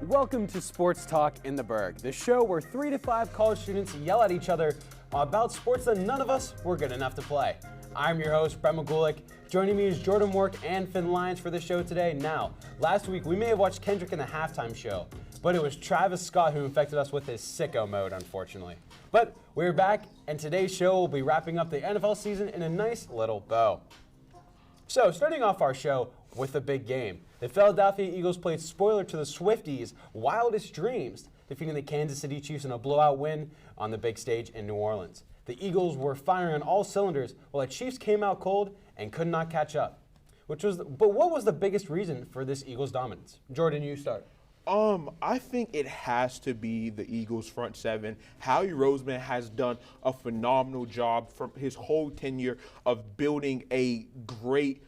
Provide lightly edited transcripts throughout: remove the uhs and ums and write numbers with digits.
Welcome to Sports Talk in the Burgh, the show where 3 to 5 college students yell at each other about sports that none of us were good enough to play. I'm your host, Brett McGulick. Joining me is Jordan Mork and Finn Lyons for the show today. Now, last week we may have watched Kendrick in the halftime show, but it was Travis Scott who infected us with his sicko mode, unfortunately. But we're back, and today's show will be wrapping up the NFL season in a nice little bow. So, starting off our show with the big game. The Philadelphia Eagles played spoiler to the Swifties' wildest dreams, defeating the Kansas City Chiefs in a blowout win on the big stage in New Orleans. The Eagles were firing on all cylinders, while the Chiefs came out cold and could not catch up. But what was the biggest reason for this Eagles dominance? Jordan, you start. I think it has to be the Eagles' front seven. Howie Roseman has done a phenomenal job from his whole tenure of building a great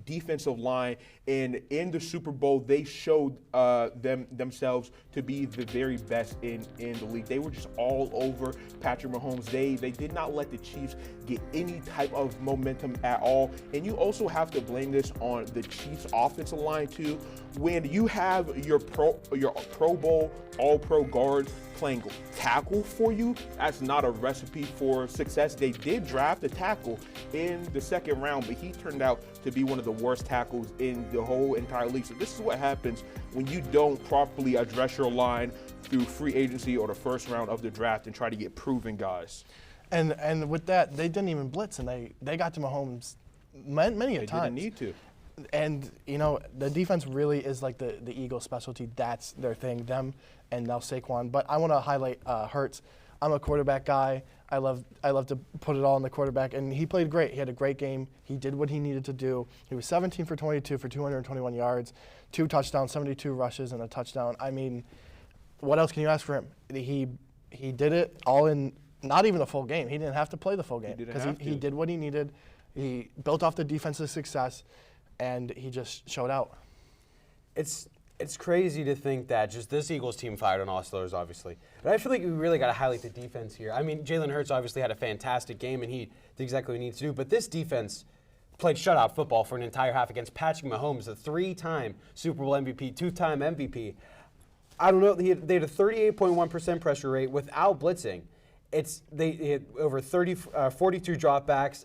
defensive line, and in the Super Bowl they showed themselves to be the very best in the league. They were just all over Patrick Mahomes. They did not let the Chiefs get any type of momentum at all, and you also have to blame this on the Chiefs offensive line too. When you have your Pro Bowl All-Pro guard playing tackle for you, that's not a recipe for success. They did draft a tackle in the second round, but he turned out to be one of the worst tackles in the whole entire league. So this is what happens when you don't properly address your line through free agency or the first round of the draft and try to get proven guys. And with that, they didn't even blitz, and they got to Mahomes many a time. They didn't need to. And, you know, the defense really is like the Eagles' specialty. That's their thing, them and now Saquon. But I want to highlight Hurts. I'm a quarterback guy. I love to put it all on the quarterback, and he played great. He had a great game. He did what he needed to do. He was 17 for 22 for 221 yards, 2 touchdowns, 72 rushes, and a touchdown. I mean, what else can you ask for him? He did it all in not even a full game. He didn't have to play the full game because he did what he needed. He built off the defensive success, and he just showed out. It's crazy to think that just this Eagles team fired on all cylinders, obviously. But I feel like we really got to highlight the defense here. I mean, Jalen Hurts obviously had a fantastic game, and he did exactly what he needs to do. But this defense played shutout football for an entire half against Patrick Mahomes, a 3-time Super Bowl MVP, 2-time MVP. I don't know. They had a 38.1% pressure rate without blitzing. They had over 42 dropbacks.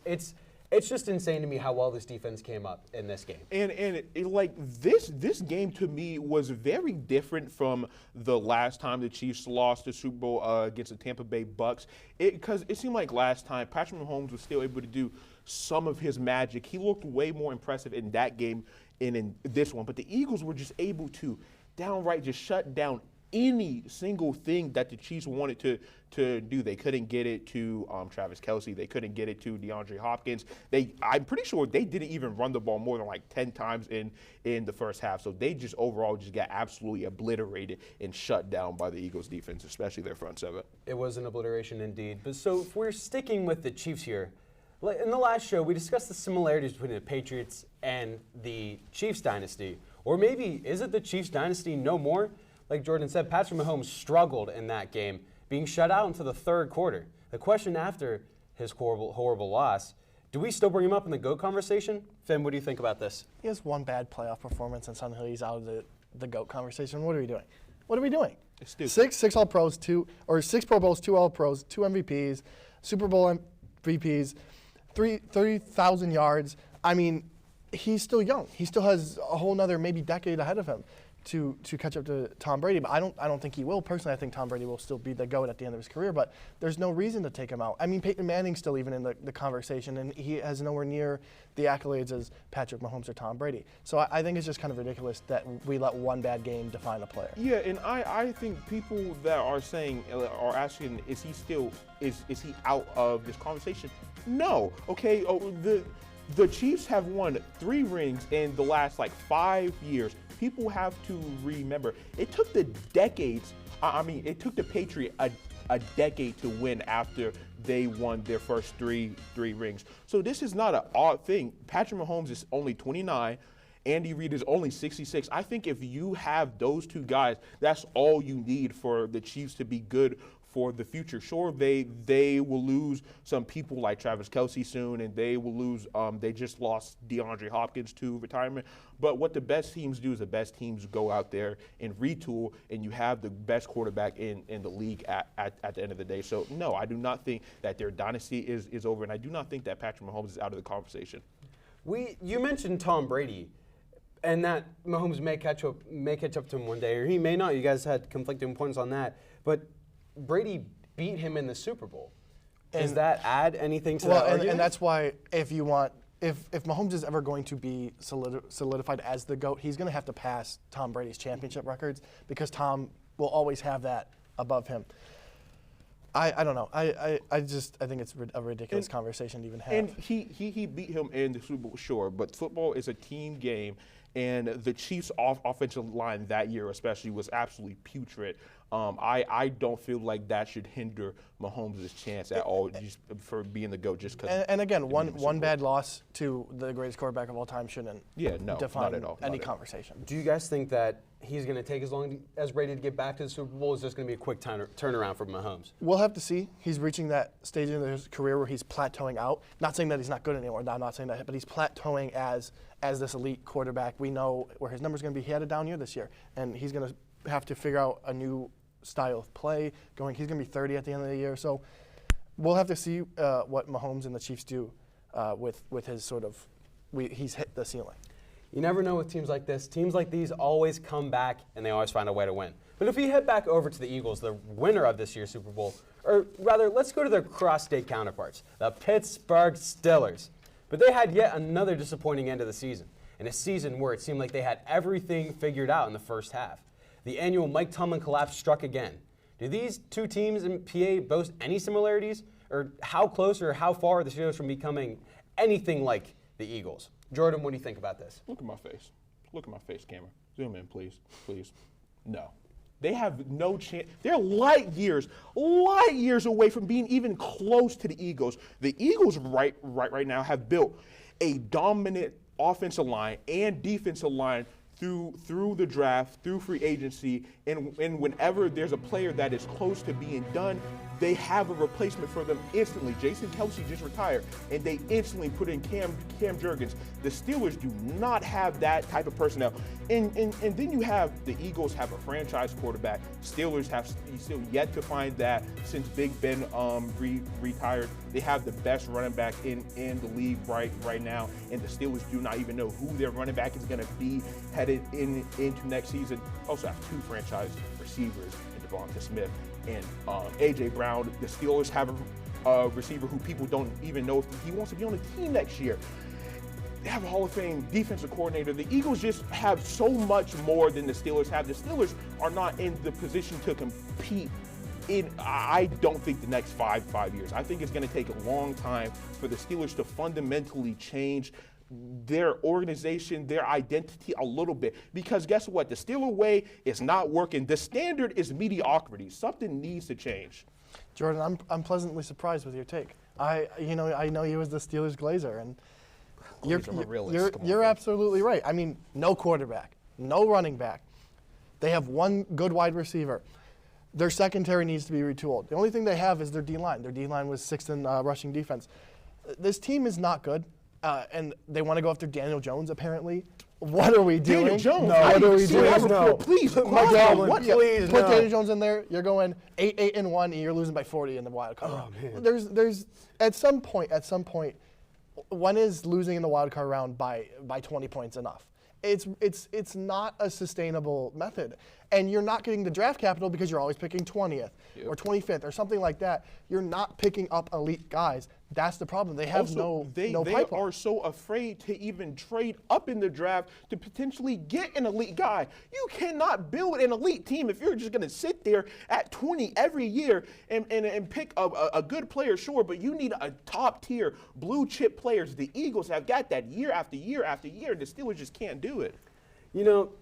It's just insane to me how well this defense came up in this game. And like this game to me was very different from the last time the Chiefs lost the Super Bowl against the Tampa Bay Bucks. Because it seemed like last time Patrick Mahomes was still able to do some of his magic. He looked way more impressive in that game and in this one. But the Eagles were just able to downright just shut down any single thing that the Chiefs wanted to do. They couldn't get it to Travis Kelce. They couldn't get it to DeAndre Hopkins. I'm pretty sure they didn't even run the ball more than like 10 times in the first half. So they just overall just got absolutely obliterated and shut down by the Eagles defense, especially their front seven. It was an obliteration indeed. But so if we're sticking with the Chiefs here, in the last show we discussed the similarities between the Patriots and the Chiefs dynasty. Or maybe is it the Chiefs dynasty no more? Like Jordan said, Patrick Mahomes struggled in that game, being shut out into the third quarter. The question after his horrible loss, do we still bring him up in the GOAT conversation? Finn, what do you think about this? He has one bad playoff performance, and suddenly he's out of the GOAT conversation. What are we doing? What are we doing? It's stupid. Six All-Pros, 6 Pro Bowls, 2 All-Pros, 2 MVPs, Super Bowl MVPs, 30,000 yards. I mean, he's still young. He still has a whole nother maybe decade ahead of him to catch up to Tom Brady, but I don't think he will. Personally, I think Tom Brady will still be the GOAT at the end of his career, but there's no reason to take him out. I mean, Peyton Manning's still even in the conversation, and he has nowhere near the accolades as Patrick Mahomes or Tom Brady. So I think it's just kind of ridiculous that we let one bad game define a player. Yeah, and I think people that are asking, is he out of this conversation? No. Okay, the Chiefs have won 3 rings in the last 5 years. People have to remember, it took the decades. It took the Patriots a decade to win after they won their first three rings. So this is not an odd thing. Patrick Mahomes is only 29. Andy Reid is only 66. I think if you have those two guys, that's all you need for the Chiefs to be good for the future. Sure, they will lose some people like Travis Kelce soon, and they will lose. They just lost DeAndre Hopkins to retirement. But what the best teams do is the best teams go out there and retool, and you have the best quarterback in the league at the end of the day. So no, I do not think that their dynasty is over, and I do not think that Patrick Mahomes is out of the conversation. You mentioned Tom Brady, and that Mahomes may catch up to him one day, or he may not. You guys had conflicting points on that, but Brady beat him in the Super Bowl. Does that add anything to that argument? And that's why if Mahomes is ever going to be solidified as the GOAT, he's going to have to pass Tom Brady's championship records, because Tom will always have that above him. I don't know. I think it's a ridiculous conversation to even have. And he beat him in the Super Bowl, sure, but football is a team game, and the Chiefs' offensive line that year especially was absolutely putrid. I don't feel like that should hinder Mahomes' chance at all just for being the GOAT just because. And again, one bad loss to the greatest quarterback of all time shouldn't define not at all, any conversation. Do you guys think that he's going to take as long as Brady to get back to the Super Bowl? Is this going to be a quick turnaround for Mahomes? We'll have to see. He's reaching that stage in his career where he's plateauing out. Not saying that he's not good anymore. I'm not saying that, but he's plateauing as this elite quarterback. We know where his number's going to be. He had a down year this year, and he's going to have to figure out a new style of play going. He's going to be 30 at the end of the year, so we'll have to see what Mahomes and the Chiefs do with his sort of. He's hit the ceiling. You never know with teams like this. Teams like these always come back, and they always find a way to win. But if we head back over to the Eagles, the winner of this year's Super Bowl, or rather, let's go to their cross-state counterparts, the Pittsburgh Steelers. But they had yet another disappointing end of the season, in a season where it seemed like they had everything figured out in the first half. The annual Mike Tomlin collapse struck again. Do these two teams in PA boast any similarities? Or how close or how far are the Steelers from becoming anything like the Eagles? Jordan, what do you think about this? Look at my face. Look at my face, camera. Zoom in, please. Please. No. They have no chance. They're light years away from being even close to the Eagles. The Eagles right now have built a dominant offensive line and defensive line through the draft, through free agency, and whenever there's a player that is close to being done, they have a replacement for them instantly. Jason Kelce just retired, and they instantly put in Cam Jurgens. The Steelers do not have that type of personnel. And then you have the Eagles have a franchise quarterback. Steelers have still yet to find that since Big Ben retired. They have the best running back in the league right now, and the Steelers do not even know who their running back is going to be headed into next season. Also have two franchise receivers in Devonta Smith and A.J. Brown. The Steelers have a receiver who people don't even know if he wants to be on the team next year. They have a Hall of Fame defensive coordinator. The Eagles just have so much more than the Steelers have. The Steelers are not in the position to compete I don't think the next five years. I think it's going to take a long time for the Steelers to fundamentally change their organization, their identity a little bit. Because guess what? The Steeler way is not working. The standard is mediocrity. Something needs to change. Jordan, I'm pleasantly surprised with your take. I know you as the Steelers glazer, and you're absolutely right. I mean, no quarterback, no running back. They have one good wide receiver. Their secondary needs to be retooled. The only thing they have is their D-line. Their D-line was sixth in rushing defense. This team is not good, and they want to go after Daniel Jones, apparently. What are we doing? Daniel Jones? No. What are we doing? No. Please, Put Daniel Jones in there. You're going 8-1, and you're losing by 40 in the wild card. Oh, man. There's at some point, when is losing in the wild card round by 20 points enough? It's not a sustainable method. And you're not getting the draft capital because you're always picking 20th or 25th or something like that. You're not picking up elite guys. That's the problem. They have no pipeline. They are so afraid to even trade up in the draft to potentially get an elite guy. You cannot build an elite team if you're just going to sit there at 20 every year and pick a good player, sure, but you need a top-tier blue-chip players. The Eagles have got that year after year after year. The Steelers just can't do it. You know,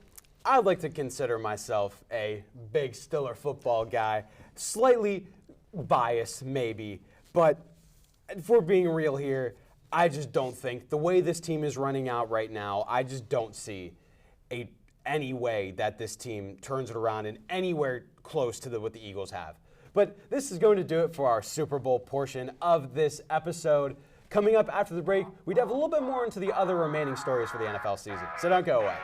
I'd like to consider myself a big Steeler football guy, slightly biased maybe, but if we're being real here, I just don't think the way this team is running out right now, I just don't see any way that this team turns it around in anywhere close to what the Eagles have. But this is going to do it for our Super Bowl portion of this episode. Coming up after the break, we dive a little bit more into the other remaining stories for the NFL season. So don't go away.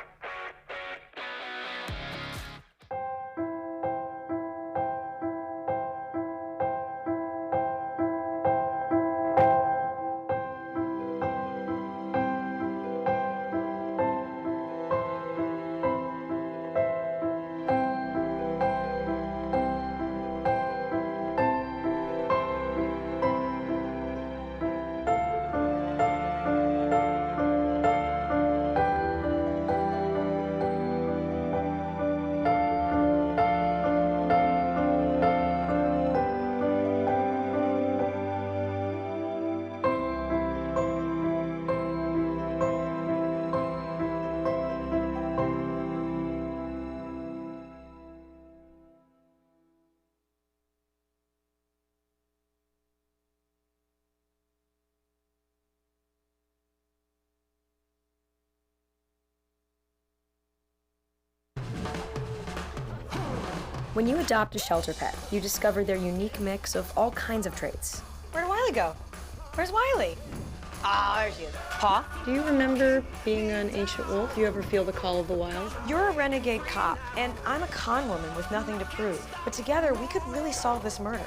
When you adopt a shelter pet, you discover their unique mix of all kinds of traits. Where'd Wiley go? Where's Wiley? Ah, there she is. Paw? Do you remember being an ancient wolf? Do you ever feel the call of the wild? You're a renegade cop, and I'm a con woman with nothing to prove. But together, we could really solve this murder.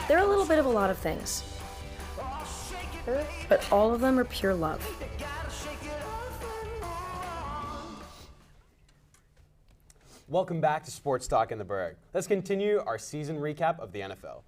They're a little bit of a lot of things, but all of them are pure love. Welcome back to Sports Talk in the Burgh. Let's continue our season recap of the NFL.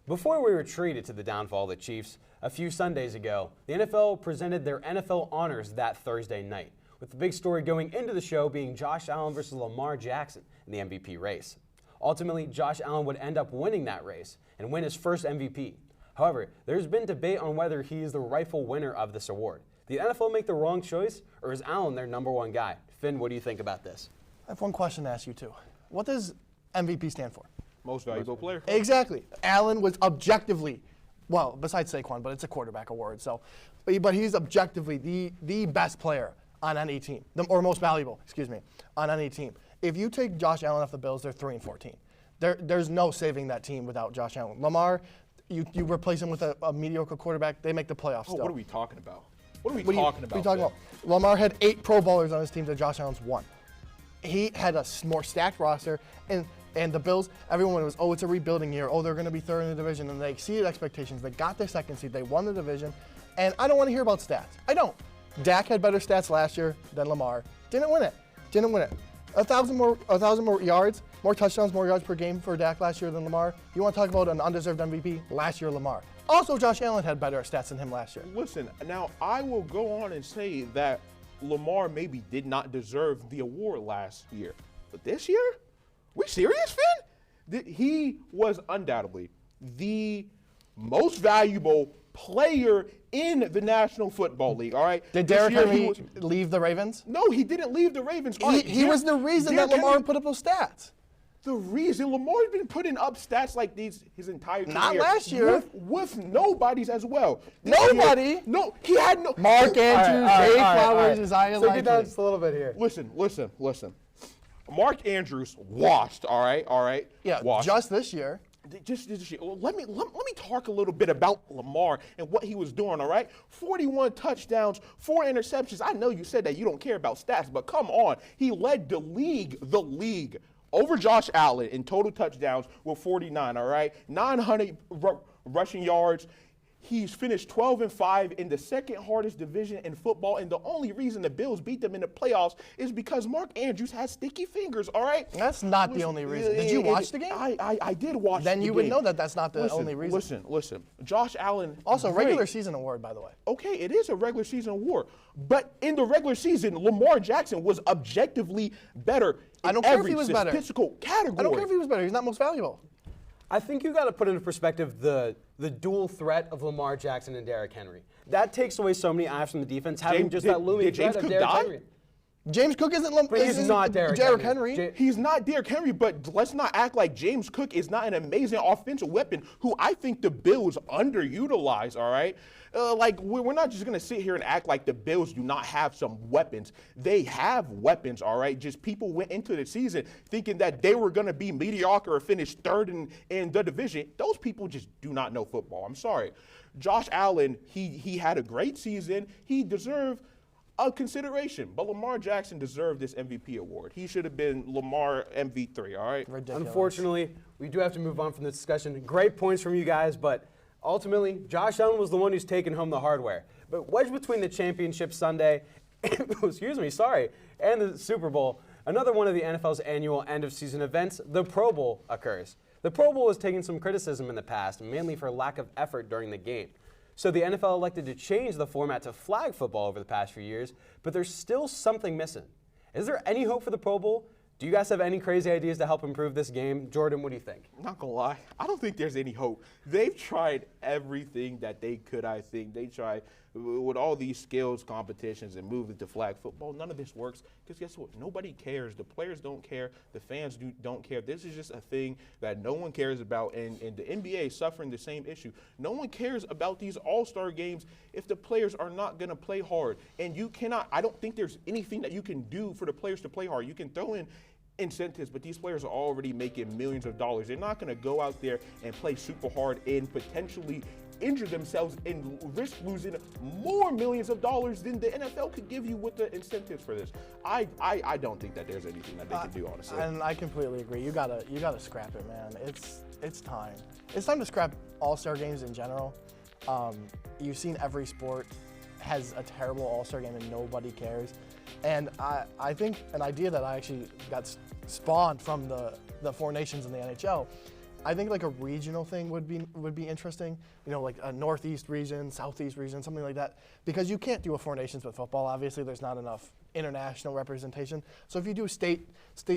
Before we retreated to the downfall of the Chiefs, a few Sundays ago, the NFL presented their NFL honors that Thursday night, with the big story going into the show being Josh Allen versus Lamar Jackson in the MVP race. Ultimately, Josh Allen would end up winning that race and win his first MVP. However, there's been debate on whether he is the rightful winner of this award. Did the NFL make the wrong choice, or is Allen their number one guy? Finn, what do you think about this? I have one question to ask you, too. What does MVP stand for? Most valuable player. Exactly. Allen was objectively, well, besides Saquon, but it's a quarterback award. So, but he's objectively the best player on any team, or most valuable, on any team. If you take Josh Allen off the Bills, they're 3-14. There's no saving that team without Josh Allen. Lamar, you replace him with a mediocre quarterback, they make the playoffs. Still. What are we talking about? What are we talking about? What are you talking about? Lamar had 8 Pro Bowlers on his team to Josh Allen's 1. He had a more stacked roster, and the Bills, everyone was, it's a rebuilding year. They're going to be third in the division, and they exceeded expectations. They got their second seed. They won the division, and I don't want to hear about stats. I don't. Dak had better stats last year than Lamar. Didn't win it. 1,000 more yards, more touchdowns, more yards per game for Dak last year than Lamar. You want to talk about an undeserved MVP? Last year, Lamar. Also, Josh Allen had better stats than him last year. Listen, now I will go on and say that Lamar maybe did not deserve the award last year. But this year? We serious, Finn? He was undoubtedly the most valuable player in the National Football League, all right? Did Derrick Henry leave the Ravens? No, he didn't leave the Ravens. He was the reason that Lamar put up those stats. The reason Lamar's been putting up stats like these his entire career. Not last year. With nobodies as well. Nobody? No, he had no. Mark Andrews, Zay Flowers, Isaiah Likely. So get down just a little bit here. Listen. Mark Andrews washed, all right? Yeah, washed. just this year. Just this year. Let me talk a little bit about Lamar and what he was doing, all right? 41 touchdowns, 4 interceptions. I know you said that you don't care about stats, but come on. He led the league over Josh Allen in total touchdowns with 49, all right? 900 rushing yards. He's finished 12-5 in the second hardest division in football, and the only reason the Bills beat them in the playoffs is because Mark Andrews has sticky fingers, all right? That's not the only reason. Did you watch the game? I did watch the game. Then you would know that that's not the only reason. Listen. Josh Allen. Also, regular season award, by the way. Okay, it is a regular season award. But in the regular season, Lamar Jackson was objectively better in every statistical category. I don't care if he was better. He's not most valuable. I think you got to put into perspective the dual threat of Lamar Jackson and Derrick Henry. That takes away so many eyes from the defense, having just that looming threat of Derrick Henry. James Cook isn't But he's not Derrick Henry. He's not Derrick Henry, but let's not act like James Cook is not an amazing offensive weapon who I think the Bills underutilize, all right? Like, we're not just going to sit here and act like the Bills do not have some weapons. They have weapons, all right? Just people went into the season thinking that they were going to be mediocre or finish third in the division. Those people just do not know football. I'm sorry. Josh Allen, he had a great season. He deserved a consideration, but Lamar Jackson deserved this MVP award. He should have been Lamar MV3, all right? Ridiculous. Unfortunately, we do have to move on from this discussion. Great points from you guys, but ultimately, Josh Allen was the one who's taken home the hardware. But wedged between the championship Sunday, and the Super Bowl, another one of the NFL's annual end-of-season events, the Pro Bowl, occurs. The Pro Bowl has taken some criticism in the past, mainly for lack of effort during the game. So the NFL elected to change the format to flag football over the past few years, but there's still something missing. Is there any hope for the Pro Bowl? Do you guys have any crazy ideas to help improve this game? Jordan, what do you think? Not gonna lie, I don't think there's any hope. They've tried everything that they could, I think. They tried with all these skills competitions and moving to flag football. None of this works because guess what? Nobody cares. The players don't care. The fans don't care. This is just a thing that no one cares about, and the NBA is suffering the same issue. No one cares about these all-star games if the players are not gonna play hard. And you cannot, I don't think there's anything that you can do for the players to play hard. You can throw in incentives, but these players are already making millions of dollars. They're not going to go out there and play super hard and potentially injure themselves and risk losing more millions of dollars than the NFL could give you with the incentives for this. I don't think that there's anything that they can do, honestly. And I completely agree. You gotta scrap it, man. It's time. It's time to scrap all-star games in general. You've seen every sport has a terrible all-star game and nobody cares. And I think an idea that I actually got spawned from the Four Nations in the NHL, I think like a regional thing would be interesting. You know, like a Northeast region, Southeast region, something like that. Because you can't do a Four Nations with football. Obviously, there's not enough international representation. So if you do state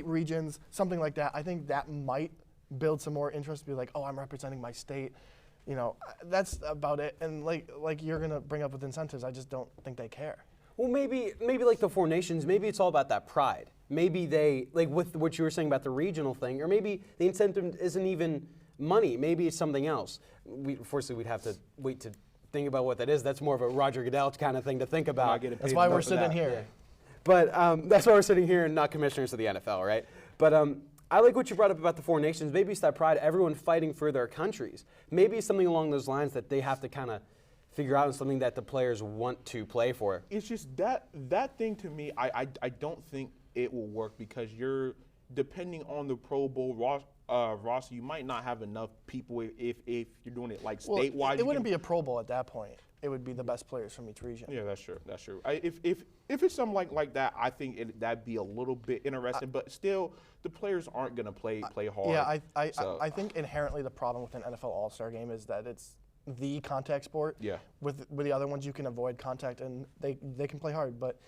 regions, something like that, I think that might build some more interest. Be like, oh, I'm representing my state. You know, that's about it. And like you're gonna bring up with incentives, I just don't think they care. Well, maybe like the Four Nations, maybe it's all about that pride. Maybe they, like with what you were saying about the regional thing, or maybe the incentive isn't even money. Maybe it's something else. Unfortunately, we'd have to wait to think about what that is. That's more of a Roger Goodell kind of thing to think about. That's why we're sitting here. Yeah. But that's why we're sitting here and not commissioners of the NFL, right? But I like what you brought up about the Four Nations. Maybe it's that pride, everyone fighting for their countries. Maybe it's something along those lines that they have to kind of figure out, and something that the players want to play for. It's just that thing to me, I don't think it will work because you're depending on the Pro Bowl roster. You might not have enough people if you're doing it like statewide. It wouldn't be a Pro Bowl at that point. It would be the best players from each region. Yeah, that's true. That's true. If it's something like that, I think that'd be a little bit interesting. But still, the players aren't gonna play hard. Yeah, I think inherently the problem with an NFL All-Star game is that it's the contact sport. Yeah. With the other ones, you can avoid contact and they can play hard, but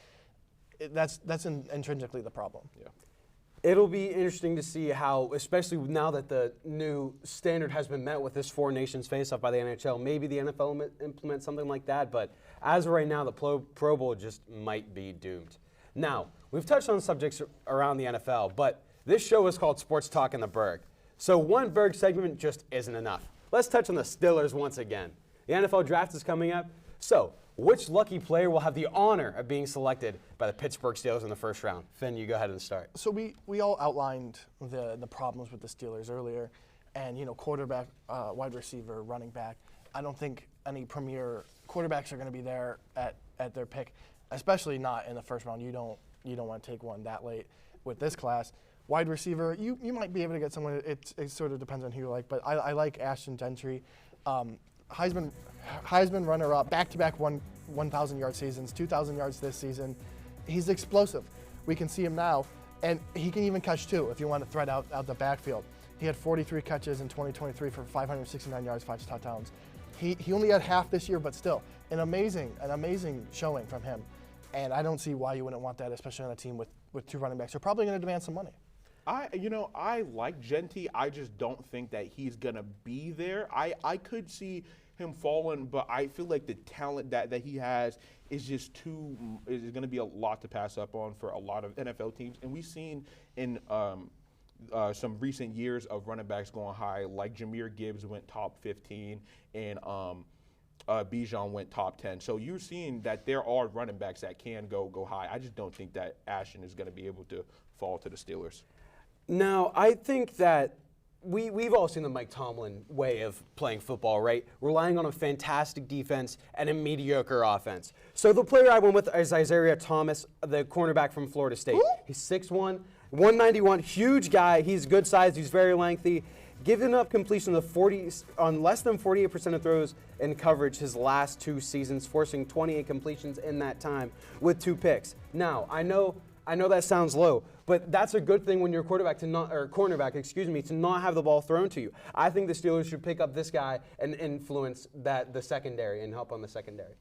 that's intrinsically the problem. Yeah. It'll be interesting to see how, especially now that the new standard has been met with this Four Nations face-off by the NHL, maybe the NFL implements something like that, but as of right now, the Pro Bowl just might be doomed. Now, we've touched on subjects around the NFL, but this show is called Sports Talk in the Burgh. So one Burgh segment just isn't enough. Let's touch on the Steelers once again. The NFL draft is coming up, so which lucky player will have the honor of being selected by the Pittsburgh Steelers in the first round? Finn, you go ahead and start. So we all outlined the problems with the Steelers earlier, and quarterback, wide receiver, running back. I don't think any premier quarterbacks are going to be there at their pick, especially not in the first round. You don't want to take one that late with this class. Wide receiver, you might be able to get someone. It sort of depends on who you like, but I like Ashton Gentry. Heisman runner-up, back-to-back 1,000-yard seasons, 2,000 yards this season. He's explosive. We can see him now, and he can even catch two if you want to thread out the backfield. He had 43 catches in 2023 for 569 yards, 5 touchdowns. He only had half this year, but still, an amazing showing from him. And I don't see why you wouldn't want that, especially on a team with two running backs. They're probably going to demand some money. I like Genty. I just don't think that he's gonna be there. I could see him falling, but I feel like the talent that he has is just is going to be a lot to pass up on for a lot of NFL teams. And we've seen in some recent years of running backs going high, like Jahmyr Gibbs went top 15 and Bijan went top 10. So you're seeing that there are running backs that can go high. I just don't think that Ashton is going to be able to fall to the Steelers. Now, I think that we've all seen the Mike Tomlin way of playing football, right? Relying on a fantastic defense and a mediocre offense. So the player I went with is Isaiah Thomas, the cornerback from Florida State. He's 6'1", 191, huge guy. He's good size. He's very lengthy. Giving up completion on less than 48% of throws in coverage his last 2 seasons, forcing 28 completions in that time with 2 picks. Now, I know that sounds low, but that's a good thing when you're cornerback to not have the ball thrown to you. I think the Steelers should pick up this guy and influence the secondary and help on the secondary.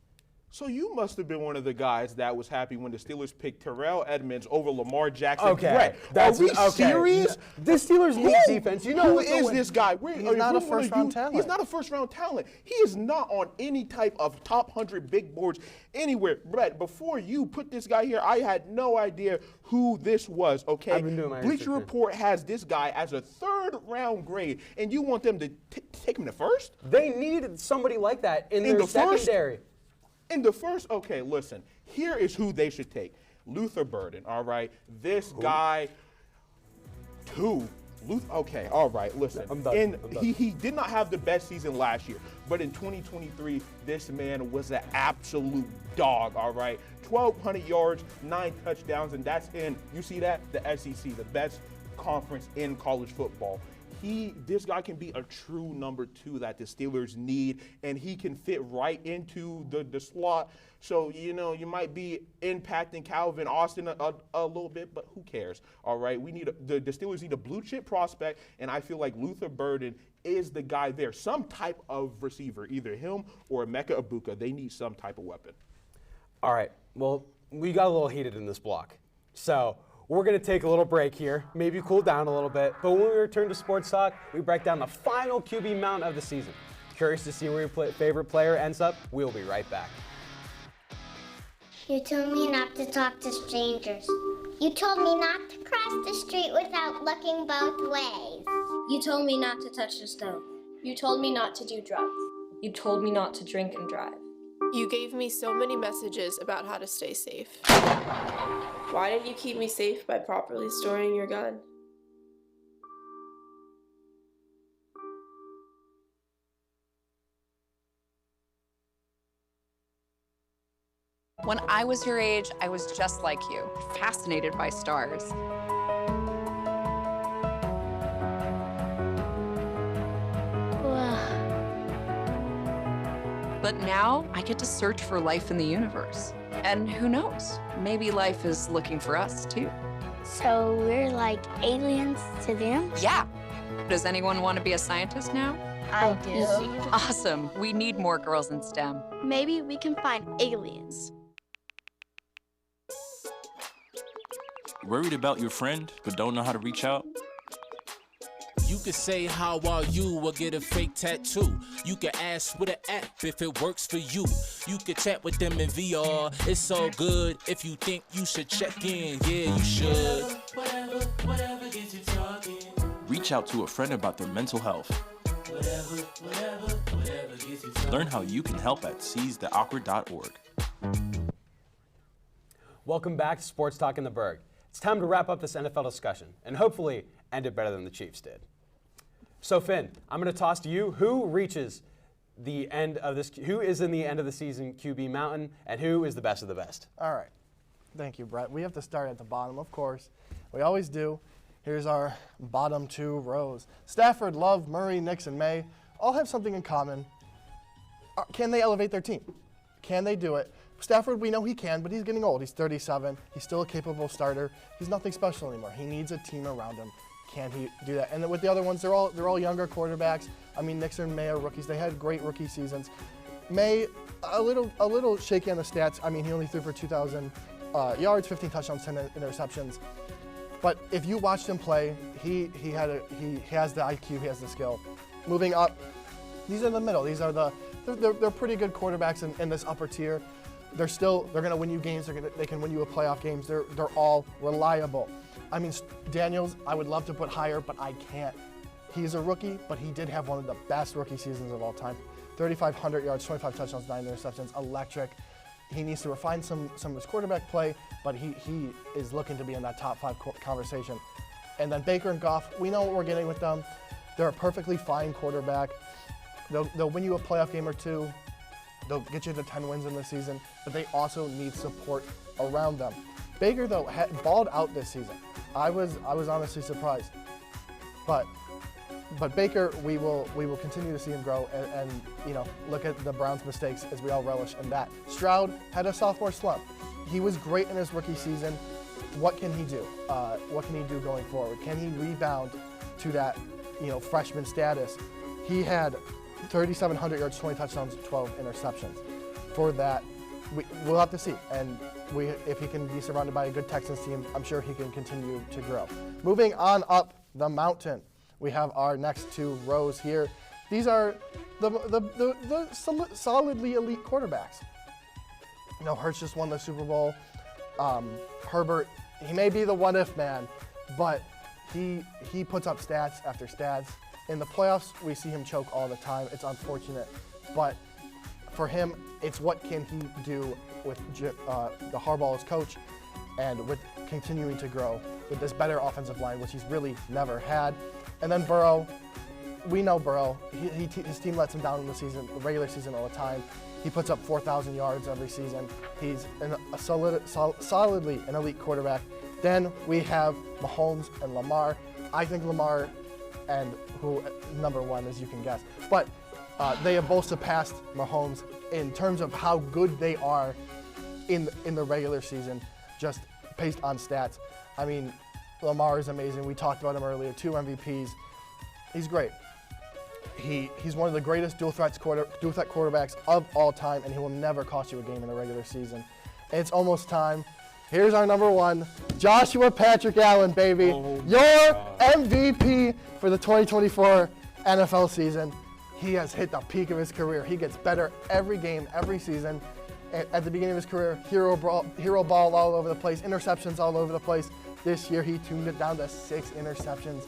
So you must have been one of the guys that was happy when the Steelers picked Terrell Edmonds over Lamar Jackson. Okay, Are we serious? The Steelers need defense. You know who is this guy? He's not a first-round talent. He's not a first-round talent. He is not on any type of top 100 big boards anywhere. Brett, before you put this guy here, I had no idea who this was. Okay, I've been doing my Bleacher Report has this guy as a 3rd-round grade, and you want them to take him to first? They needed somebody like that in their secondary. In the first, okay, listen, here is who they should take. Luther Burden, all right? This guy, okay, all right, listen. I'm done. He did not have the best season last year, but in 2023, this man was an absolute dog, all right? 1,200 yards, 9 touchdowns, and that's in, you see that? The SEC, the best conference in college football. This guy can be a true number 2 that the Steelers need, and he can fit right into the slot. So, you might be impacting Calvin Austin a little bit, but who cares? All right, the Steelers need a blue chip prospect, and I feel like Luther Burden is the guy there. Some type of receiver, either him or Emeka Egbuka. They need some type of weapon. All right, well, we got a little heated in this block. So we're going to take a little break here, maybe cool down a little bit. But when we return to Sports Talk, we break down the final QB mount of the season. Curious to see where your favorite player ends up? We'll be right back. You told me not to talk to strangers. You told me not to cross the street without looking both ways. You told me not to touch the stove. You told me not to do drugs. You told me not to drink and drive. You gave me so many messages about how to stay safe. Why did you keep me safe by properly storing your gun? When I was your age, I was just like you, fascinated by stars. But now I get to search for life in the universe. And who knows, maybe life is looking for us too. So we're like aliens to them? Yeah. Does anyone want to be a scientist now? I do. Awesome. We need more girls in STEM. Maybe we can find aliens. Worried about your friend, but don't know how to reach out? You could say, how are you, or get a fake tattoo. You could ask with an app if it works for you. You could chat with them in VR, it's all good. If you think you should check in, yeah, you should. Whatever gets you talking. Reach out to a friend about their mental health. Whatever gets you talking. Learn how you can help at seizetheawkward.org. Welcome back to Sports Talk in the Burgh. It's time to wrap up this NFL discussion and hopefully end it better than the Chiefs did. So Finn, I'm going to toss to you. Who reaches the end of this? Who is in the end of the season QB mountain, and who is the best of the best? All right. Thank you, Brett. We have to start at the bottom, of course. We always do. Here's our bottom 2 rows. Stafford, Love, Murray, Nix, and May all have something in common. Can they elevate their team? Can they do it? Stafford, we know he can, but he's getting old. He's 37. He's still a capable starter. He's nothing special anymore. He needs a team around him. Can he do that? And with the other ones, they're all younger quarterbacks. I mean, Nix and May are rookies. They had great rookie seasons. May, a little shaky on the stats. I mean, he only threw for 2,000 yards, 15 touchdowns, 10 interceptions. But if you watched him play, he has the IQ, he has the skill. Moving up, these are the middle. These are the they're pretty good quarterbacks in this upper tier. They're going to win you games. They can win you a playoff games. They're all reliable. I mean, Daniels, I would love to put higher, but I can't. He's a rookie, but he did have one of the best rookie seasons of all time. 3,500 yards, 25 touchdowns, 9 interceptions, electric. He needs to refine some of his quarterback play, but he is looking to be in that top 5 conversation. And then Baker and Goff, we know what we're getting with them. They're a perfectly fine quarterback. They'll win you a playoff game or two. They'll get you to 10 wins in the season, but they also need support around them. Baker, though, balled out this season. I was honestly surprised. But Baker, we will continue to see him grow and look at the Browns' mistakes as we all relish in that. Stroud had a sophomore slump. He was great in his rookie season. What can he do? What can he do going forward? Can he rebound to that freshman status? He had 3,700 yards, 20 touchdowns, 12 interceptions. For that, we'll have to see. And if he can be surrounded by a good Texans team, I'm sure he can continue to grow. Moving on up the mountain, we have our next 2 rows here. These are the solidly elite quarterbacks. Hurts just won the Super Bowl. Herbert, he may be the what-if man, but he puts up stats after stats. In the playoffs, we see him choke all the time. It's unfortunate, but for him, it's what can he do with the Harbaugh as coach and with continuing to grow with this better offensive line, which he's really never had. And then Burrow, we know Burrow. His team lets him down in the regular season all the time. He puts up 4,000 yards every season. He's solidly an elite quarterback. Then we have Mahomes and Lamar. I think Lamar and who number 1, as you can guess. But they have both surpassed Mahomes in terms of how good they are in the regular season, just based on stats. I mean, Lamar is amazing. We talked about him earlier. 2 MVPs. He's great. He's one of the greatest dual threat quarterbacks of all time, and he will never cost you a game in the regular season. It's almost time. Here's our number 1, Joshua Patrick Allen, baby. Your MVP for the 2024 NFL season. He has hit the peak of his career. He gets better every game, every season. At the beginning of his career, hero ball all over the place, interceptions all over the place. This year, he tuned it down to 6 interceptions.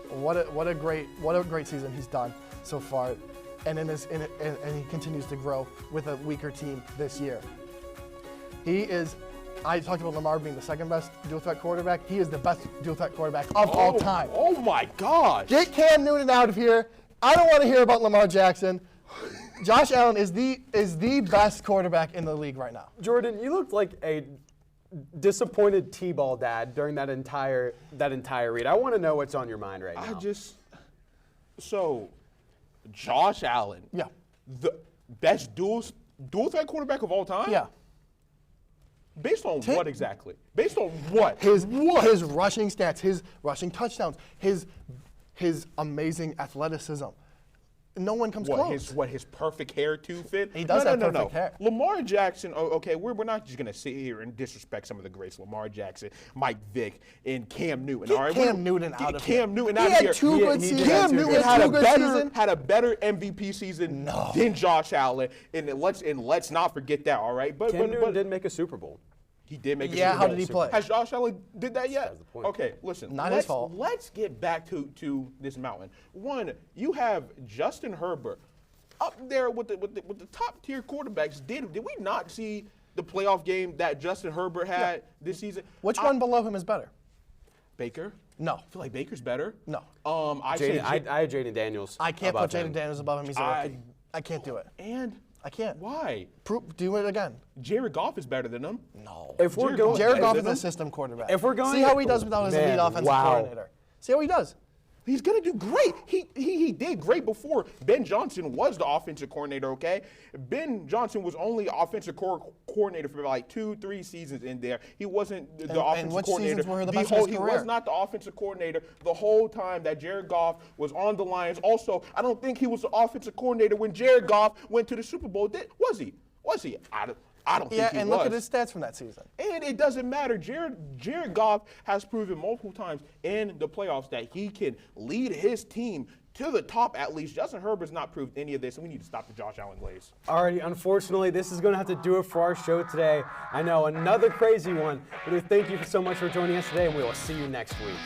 What a great season he's done so far, and he continues to grow with a weaker team this year. I talked about Lamar being the second best dual threat quarterback. He is the best dual threat quarterback of all time. Oh my gosh! Get Cam Newton out of here. I don't want to hear about Lamar Jackson. Josh Allen is the best quarterback in the league right now. Jordan, you looked like a disappointed T-ball dad during that entire read. I want to know what's on your mind right now. Josh Allen, yeah, the best dual threat quarterback of all time. Yeah. Based on what exactly? Based on what? His rushing stats, his rushing touchdowns, his amazing athleticism. No one comes close. His perfect hair too fit? He does have perfect hair. Lamar Jackson, okay, we're not just going to sit here and disrespect some of the greats. Lamar Jackson, Mike Vick, and Cam Newton. Get Cam Newton out of here. Cam Newton out of here. He had 2 good seasons. Cam Newton had a better MVP season than Josh Allen, and let's not forget that, all right? But Cam Newton did make a Super Bowl. He did make a Super Bowl. Yeah, how did he play? Has Josh Allen did that yet? Okay, listen. Not his fault. Let's get back to this mountain. One, you have Justin Herbert up there with the top tier quarterbacks. Did we not see the playoff game that Justin Herbert had this season? Which one below him is better? Baker? No. I feel like Baker's better. No. I had Jaden Daniels. I can't put Jaden Daniels above him. He's a rookie. I can't do it. And I can't. Why? Do it again. Jared Goff is better than him. No. Jared Goff is a system quarterback. If we're going, see how he does without his elite offensive coordinator. See how he does. He's going to do great. He did great before Ben Johnson was the offensive coordinator, okay? Ben Johnson was only offensive coordinator for like 2-3 seasons in there. He wasn't the offensive coordinator. Seasons were the best of his He career? was not the offensive coordinator the whole time that Jared Goff was on the Lions. Also, I don't think he was the offensive coordinator when Jared Goff went to the Super Bowl. Was he? I don't think he was. Yeah, and look at his stats from that season. And it doesn't matter. Jared Goff has proven multiple times in the playoffs that he can lead his team to the top at least. Justin Herbert's not proved any of this, and we need to stop the Josh Allen glaze. Alrighty, unfortunately, this is going to have to do it for our show today. I know, another crazy one. But thank you so much for joining us today, and we will see you next week.